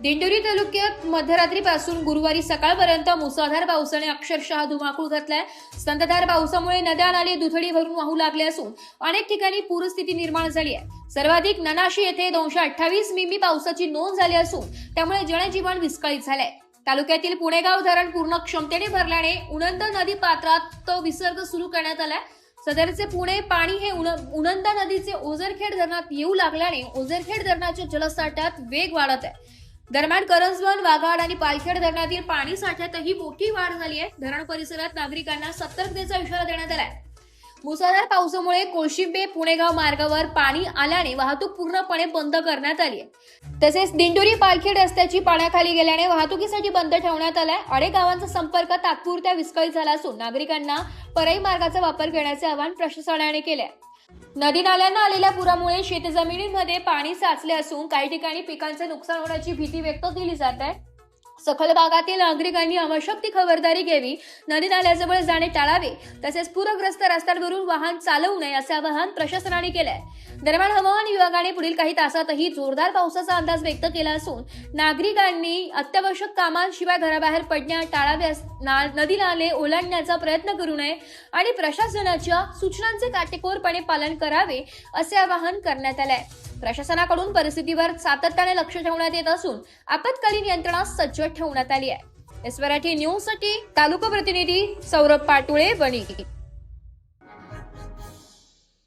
दिंडोरी तालुक्यात मध्यरात्रीपासून गुरुवारी सकाळपर्यंत मुसळधार पावसाने अक्षरशः धुमाकूळ घातलाय। संततधार पावसामुळे नद्या नाले दुथडी भरून वाहू लागले असून अनेक ठिकाणी पूरस्थिती निर्माण झाली आहे। सर्वाधिक ननाशी येथे 228 मिमी पावसाची नोंद झाली असून त्यामुळे जनजीवन विस्कळीत झालंय। तालुक्यातील पुणेगाव धरण पूर्ण क्षमतेने भरल्याने उनंद नदी पात्रात विसर्ग सुरू करण्यात आलाय। सदरचे पुणे पाणी हे उनंद नदीचे ओझरखेड धरणात येऊ लागल्याने ओझरखेड धरणाच्या जलसाठ्यात वेग वाढत आहे। दरम्यान करंजवन, वाघाड आणि पालखेड धरणातील पाणी साठ्यातही मोठी वाढ झाली आहे। धरण परिसरात नागरिकांना सतर्कतेचा इशारा देण्यात आलाय। मुसळधार पावसामुळे कोळशिंबे पुणेगाव मार्गावर पाणी आल्याने वाहतूक पूर्णपणे बंद करण्यात आली आहे। तसेच दिंडोरी पालखेड रस्त्याची पाण्याखाली गेल्याने वाहतुकीसाठी बंद ठेवण्यात आलाय। अनेक गावांचा संपर्क तात्पुरत्या विस्कळीत झाला असून नागरिकांना पर्यायी मार्गाचा वापर करण्याचे आवाहन प्रशासनाने केले आहे। नदी नाल्यांना आलेल्या पुरामुळे शेतजमिनींमध्ये पाणी साचले असून काही ठिकाणी पिकांचे नुकसान होण्याची भीती व्यक्त केली जात आहे। सखल भागातील नागरिकांनी आवश्यक ती खबरदारी घ्यावी, नदी नाल्याजवळ जाणे टाळावे, तसेच पूरग्रस्त रस्त्यांवरून वाहन चालवू नये असे आवाहन प्रशासनाने केले आहे। दरम्यान हवामान विभागाने पुढील काही तासातही जोरदार पावसाचा अंदाज व्यक्त केला असून नागरिकांनी अत्यावश्यक कामांशिवाय घराबाहेर पडणे टाळावे, नदी नाले ओलांडण्याचा प्रयत्न करू नये आणि प्रशासनाच्या सूचनांचे काटेकोरपणे पालन करावे असे आवाहन करण्यात आले आहे। प्रशासनाकडून परिस्थितीवर सातत्याने लक्ष ठेवण्यात येत असून आपत्कालीन यंत्रणा सज्ज ठेवण्यात आली आहे। एस मराठी न्यूज साठी तालुका प्रतिनिधी सौरभ पाटुळे, वणी।